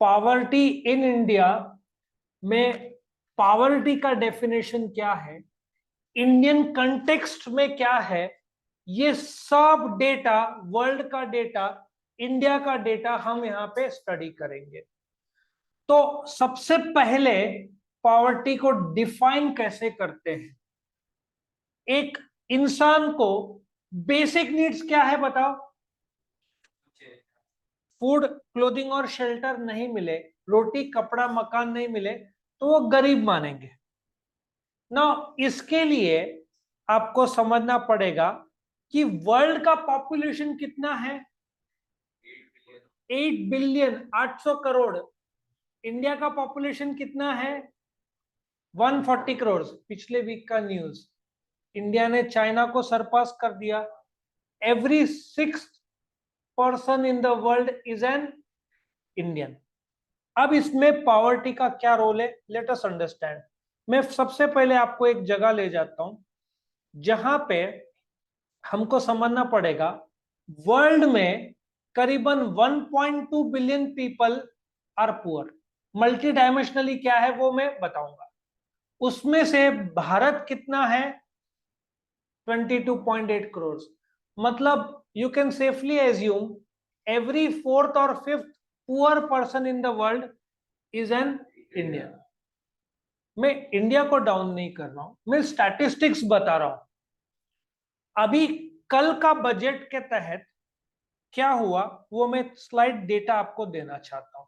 Poverty in India में poverty का definition क्या है, इंडियन कंटेक्स्ट में क्या है, ये सब डेटा, वर्ल्ड का डेटा, इंडिया का डेटा हम यहाँ पे स्टडी करेंगे। तो सबसे पहले पॉवर्टी को डिफाइन कैसे करते हैं। एक इंसान को बेसिक नीड्स क्या है बताओ? फूड, क्लोथिंग और शेल्टर नहीं मिले, रोटी कपड़ा मकान नहीं मिले तो वो गरीब मानेंगे ना। इसके लिए आपको समझना पड़ेगा कि वर्ल्ड का पॉपुलेशन कितना है, 8 बिलियन 800 करोड़। इंडिया का पॉपुलेशन कितना है, 140 करोड़। पिछले वीक का न्यूज, इंडिया ने चाइना को सरपास कर दिया। Every 6th person in the world is an Indian. अब इसमें पॉवर्टी का क्या रोल है, लेट अस अंडरस्टैंड। मैं सबसे पहले आपको एक जगह ले जाता हूं जहां पे हमको समझना पड़ेगा वर्ल्ड में करीबन 1.2 billion people are poor. Multidimensionally क्या है वो मैं बताऊंगा। उसमें से भारत कितना है, 22.8 करोड़। मतलब you can safely assume every 4th और 5th poor person in the world is an Indian. मैं इंडिया को डाउन नहीं कर रहा हूं, मैं स्टैटिस्टिक्स बता रहा हूं। अभी कल का बजट के तहत क्या हुआ वो मैं स्लाइड डेटा आपको देना चाहता हूं।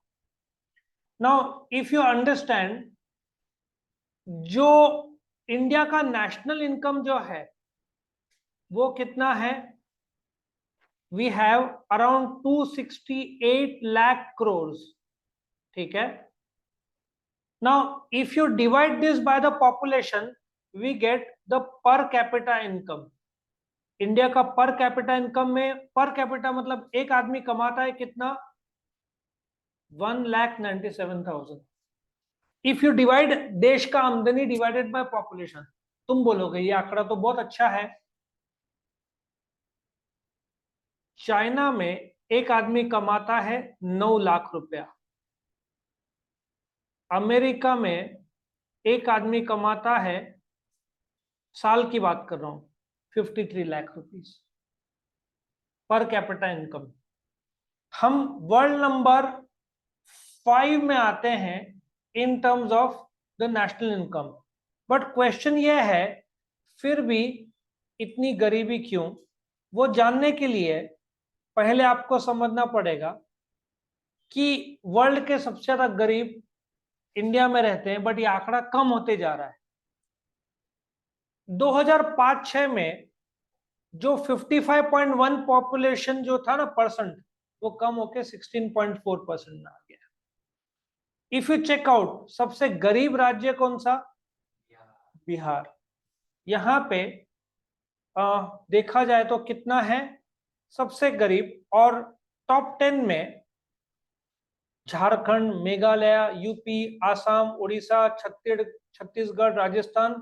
नाउ इफ यू अंडरस्टैंड, जो इंडिया का नेशनल इनकम जो है वो कितना है, we have around 268 lakh crore. ठीक है। Now if you divide this by the population we get the per capita income. India का पर कैपिटा इनकम में, पर कैपिटा मतलब एक आदमी कमाता है कितना, 1,97,000। इफ यू डिवाइड देश का आमदनी डिवाइडेड बाय पॉपुलेशन, तुम बोलोगे ये आंकड़ा तो बहुत अच्छा है। चाइना में एक आदमी कमाता है 9 लाख रुपया। अमेरिका में एक आदमी कमाता है, साल की बात कर रहा हूं, 53 लाख रुपीस पर कैपिटा इनकम। हम वर्ल्ड नंबर 5 में आते हैं in terms of the national income. But question ये है फिर भी इतनी गरीबी क्यों, वो जानने के लिए पहले आपको समझना पड़ेगा कि वर्ल्ड के सबसे ज्यादा गरीब इंडिया में रहते हैं, बट ये आंकड़ा कम होते जा रहा है। 2005-6 में जो 55.1 पॉपुलेशन जो था ना परसेंट, वो कम होके 16.4% में आ गया। इफ यू चेक आउट सबसे गरीब राज्य कौन सा, बिहार। यहां पे देखा जाए तो कितना है सबसे गरीब, और टॉप 10 में झारखंड, मेघालय, यूपी, आसाम, उड़ीसा, छत्तीसगढ़, राजस्थान,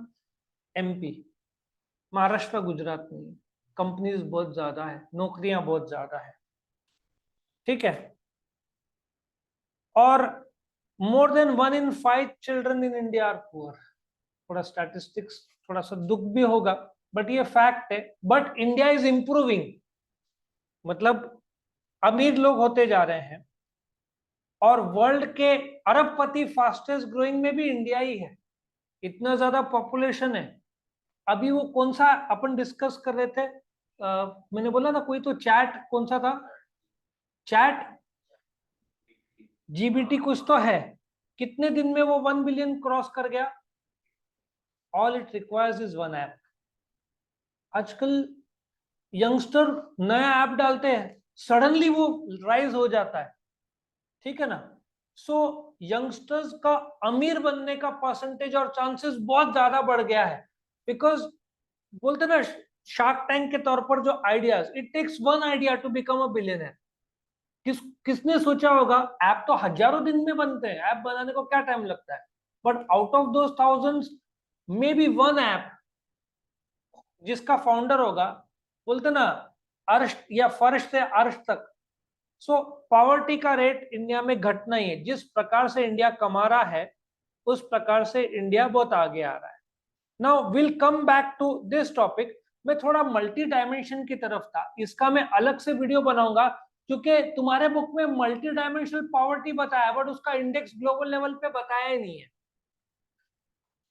एमपी। महाराष्ट्र, गुजरात नहीं। कंपनीज बहुत ज्यादा है, नौकरियां बहुत ज्यादा है। ठीक है। और more than 1 in 5 children in India are poor. थोड़ा स्टैटिस्टिक्स, थोड़ा सा दुख भी होगा बट ये फैक्ट है। बट इंडिया इज इंप्रूविंग, मतलब अमीर लोग होते जा रहे हैं। और वर्ल्ड के अरबपति फास्टेस्ट ग्रोइंग में भी इंडिया ही है, इतना ज्यादा पॉपुलेशन है। अभी वो कौन सा अपन डिस्कस कर रहे थे, मैंने बोला ना कोई तो चैट, कौन सा था चैट जीबीटी कुछ तो है, कितने दिन में वो 1 बिलियन क्रॉस कर गया। All it requires is one app. आजकल यंगस्टर नया ऐप डालते हैं, सडनली वो राइज हो जाता है। ठीक है ना। सो यंगस्टर्स का अमीर बनने का परसेंटेज और चांसेस बहुत ज्यादा बढ़ गया है। बिकॉज बोलते ना शार्क टैंक के तौर पर जो ideas, it takes one idea to become a billionaire. किसने सोचा होगा, ऐप तो हजारों दिन में बनते हैं, ऐप बनाने को क्या टाइम लगता है। But out of those thousands may be one app जिसका फाउंडर होगा, बोलते ना अर्श या फर्श से अर्श तक सो पॉवर्टी का रेट इंडिया में घटना ही है, जिस प्रकार से इंडिया कमा रहा है उस प्रकार से इंडिया बहुत आगे आ रहा है। Now will come back to this topic. मैं थोड़ा मल्टी डायमेंशन की तरफ था, इसका मैं अलग से वीडियो बनाऊंगा, क्योंकि तुम्हारे बुक में मल्टी डायमेंशनल पॉवर्टी बताया बट उसका इंडेक्स ग्लोबल लेवल पे बताया ही नहीं है।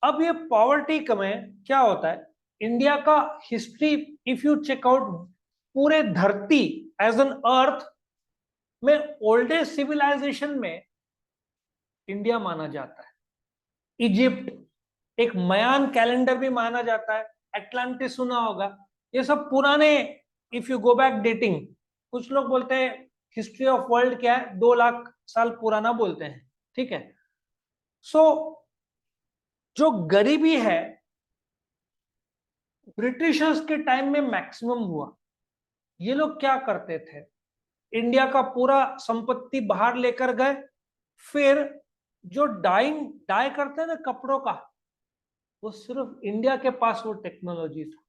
अब ये पॉवर्टी में क्या होता है, इंडिया का history if you check out, पूरे धरती एज एन अर्थ में ओल्डेस्ट सिविलाइजेशन में इंडिया माना जाता है। इजिप्ट, एक मयान कैलेंडर भी माना जाता है, एटलांटिस सुना होगा, ये सब पुराने, if you go back dating, कुछ लोग बोलते हैं हिस्ट्री ऑफ वर्ल्ड क्या है, 2 लाख साल पुराना बोलते हैं, ठीक है। सो जो गरीबी है ब्रिटिशर्स के टाइम में मैक्सिमम हुआ। ये लोग क्या करते थे, इंडिया का पूरा संपत्ति बाहर लेकर गए, फिर जो डाई करते हैं ना कपड़ों का, वो सिर्फ इंडिया के पास वो टेक्नोलॉजी था,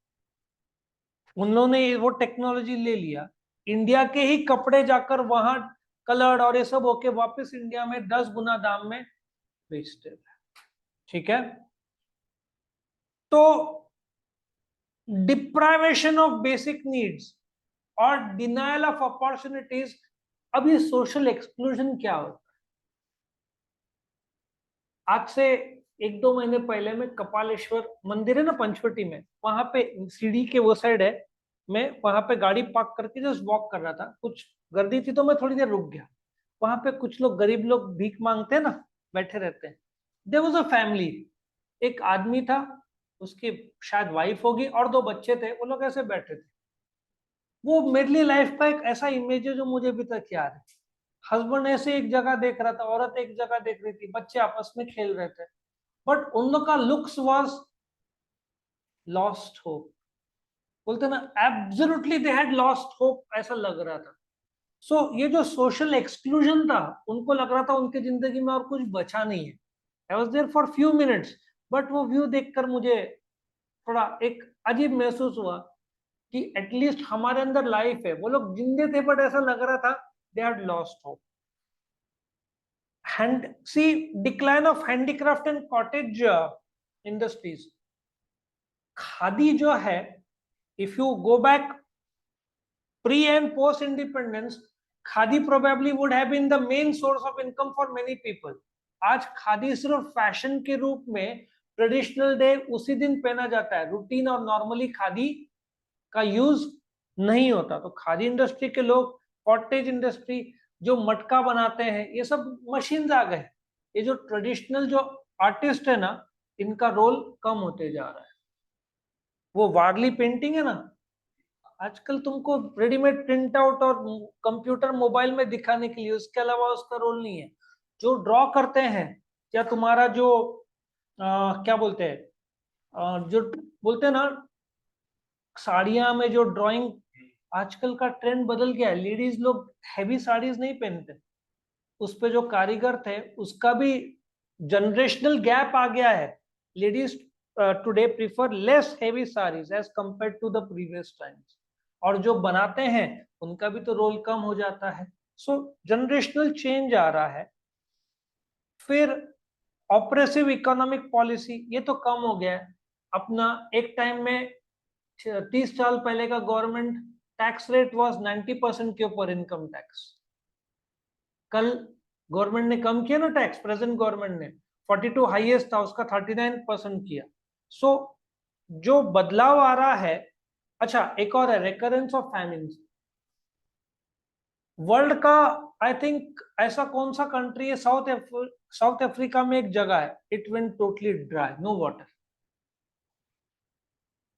उन लोगों ने वो टेक्नोलॉजी ले लिया, इंडिया के ही कपड़े जाकर वहां कलर्ड और ये सब होके वापस इंडिया में 10 गुना दाम में बेचते थे, ठीक है। तो डिप्राइवेशन ऑफ बेसिक नीड्स और डिनायल ऑफ अपॉर्चुनिटीज, अभी सोशल एक्सक्लूजन क्या होता है। आज से 1-2 महीने पहले मैं कपालेश्वर मंदिर है ना पंचवटी में, वहां पे सीढ़ी के वो साइड है, मैं वहां पे गाड़ी पार्क करके जस्ट वॉक कर रहा था, कुछ गर्दी थी तो मैं थोड़ी देर रुक गया। वहां पे कुछ लोग, गरीब लोग भीख मांगते हैं ना, बैठे रहते हैं। देयर वाज अ फैमिली, एक आदमी था, उसकी शायद वाइफ होगी और 2 बच्चे थे, वो लोग ऐसे बैठे थे। वो मेरे लिए लाइफ का एक ऐसा इमेज है जो मुझे अभी तक याद है। हस्बैंड ऐसे एक जगह देख रहा था, औरत एक जगह देख रही थी, बच्चे आपस में खेल रहे थे, बट उन लोग का लुक्स वाज लॉस्ट होप, बोलते ना absolutely they had lost hope, ऐसा लग रहा था। सो ये जो सोशल एक्सक्लूजन था, उनको लग रहा था उनकी जिंदगी में और कुछ बचा नहीं है। I was there for few minutes, but वो व्यू देखकर मुझे थोड़ा एक अजीब महसूस हुआ कि एटलीस्ट हमारे अंदर लाइफ है। वो लोग जिंदे थे बट ऐसा लग रहा था they had lost hope. Hence decline of handicraft and cottage industries. Khadi जो है, if you go back pre and post independence, khadi probably would have been the main source of income for many people. आज खादी सिर्फ fashion के रूप में, traditional day उसी दिन पहना जाता है, रूटीन और नॉर्मली खादी का यूज नहीं होता। तो खादी इंडस्ट्री के लोग, कॉटेज इंडस्ट्री, जो मटका बनाते हैं, ये सब मशीन आ गए। ये जो ट्रेडिशनल जो आर्टिस्ट है ना, इनका रोल कम होते जा रहा है। वो वारली पेंटिंग है ना, आजकल तुमको रेडीमेड प्रिंट आउट और कंप्यूटर मोबाइल में दिखाने के लिए, उसके अलावा उसका रोल नहीं है। जो ड्रॉ करते हैं, या तुम्हारा जो क्या बोलते हैं, जो बोलते हैं ना साड़ियां में जो ड्राइंग, आजकल का ट्रेंड बदल गया है, लेडीज लोग हैवी साड़ीज नहीं पहनते, उस पे जो कारीगर थे उसका भी जनरेशनल गैप आ गया है। Ladies today prefer less heavy saris as compared to the previous times, और जो बनाते हैं उनका भी तो रोल कम हो जाता है। सो जनरेशनल चेंज आ रहा है। फिर ऑपरेसिव इकोनॉमिक पॉलिसी, ये तो कम हो गया है अपना। एक टाइम में 30 साल पहले का गवर्नमेंट टैक्स रेट वाज 90% के ऊपर इनकम टैक्स। कल गवर्नमेंट ने कम किया ना टैक्स, प्रेजेंट गवर्नमेंट ने 42 हाईएस्ट था, उसका 39% किया। सो जो बदलाव आ रहा है। अच्छा, एक और है रिकरेंस ऑफ फैमिन्स। वर्ल्ड का आई थिंक ऐसा कौन सा कंट्री है, साउथ अफ्रीका में एक जगह है, it went totally dry, no water.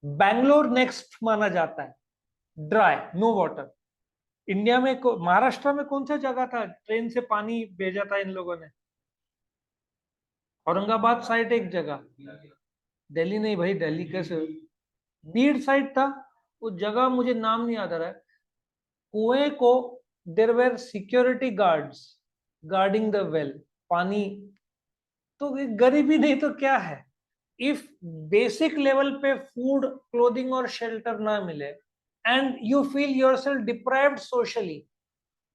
Bangalore next माना जाता है, ड्राई, नो वाटर। इंडिया में महाराष्ट्र में कौन सा जगह था ट्रेन से पानी भेजा था इन लोगों ने, औरंगाबाद साइड एक जगह, दिल्ली नहीं भाई, दिल्ली कैसे, बीड़ साइड था, वो जगह मुझे नाम नहीं याद आ रहा है। कुएं को there were security guards guarding the well, पानी। तो गरीबी नहीं तो क्या है, इफ बेसिक लेवल पे फूड, क्लोथिंग और शेल्टर ना मिले, and you feel yourself deprived socially,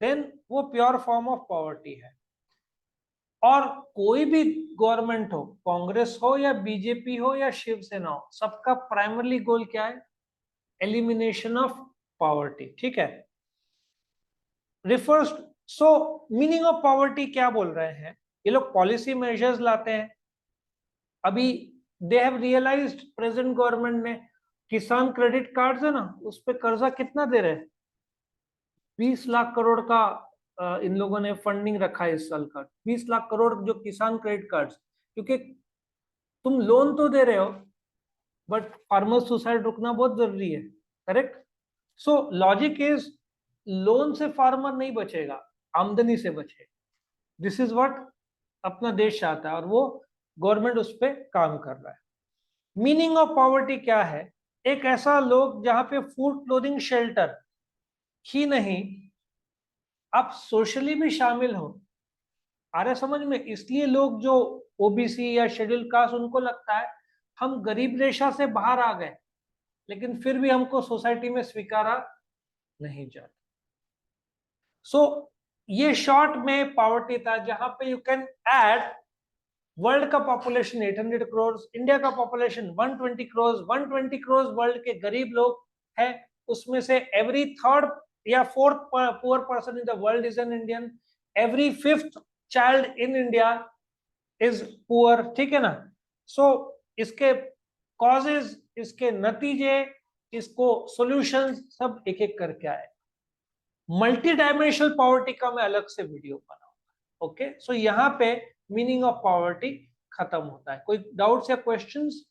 then वो प्योर फॉर्म ऑफ पॉवर्टी है। और कोई भी गवर्नमेंट हो, कांग्रेस हो या बीजेपी हो या शिवसेना हो, सबका प्राइमरी गोल क्या है? Elimination of poverty. ठीक है, refers. So meaning of poverty क्या बोल रहे हैं ये लोग? पॉलिसी मेजर्स लाते हैं। अभी they have realised, present government ने, किसान क्रेडिट कार्ड है ना, उस पे कर्जा कितना दे रहे हैं? 20 लाख करोड़ का इन लोगों ने फंडिंग रखा है इस साल का। 20 लाख करोड़ जो किसान क्रेडिट कार्ड, क्योंकि तुम लोन तो दे रहे हो, बट फार्मर सुसाइड रुकना बहुत जरूरी है। Correct? So logic is, loan से फार्मर नहीं बचेगा, आमदनी से बचेगा। दिस इज व्हाट अपना देश चाहता है, और वो गवर्नमेंट उस पर काम कर रहा है। मीनिंग ऑफ पॉवर्टी क्या है? एक ऐसा लोग जहां पे फूड, क्लोथिंग, शेल्टर ही नहीं, आप सोशली भी शामिल हो। आ रहा है समझ में? इसलिए लोग जो ओबीसी या शेड्यूल कास्ट, उनको लगता है हम गरीब रेखा से बाहर आ गए, लेकिन फिर भी हमको सोसाइटी में स्वीकारा नहीं जाता। सो ये शॉर्ट में पॉवर्टी था, जहां पे यू कैन ऐड वर्ल्ड का पॉपुलेशन 800 करोड़, इंडिया का पॉपुलेशन 120 करोड़, 120 करोड़ वर्ल्ड के गरीब लोग हैं। उसमें से एवरी थर्ड या fourth poor person in the world is an Indian, every fifth child in India is poor. ठीक है ना? सो इसके कॉजेज, इसके नतीजे, इसको सॉल्यूशन सब एक एक करके आए। मल्टी डायमेंशनल पॉवर्टी का मैं अलग से वीडियो बनाऊंगा। ओके, सो यहाँ पे मीनिंग ऑफ पॉवर्टी खत्म होता है। कोई डाउट्स या क्वेश्चंस?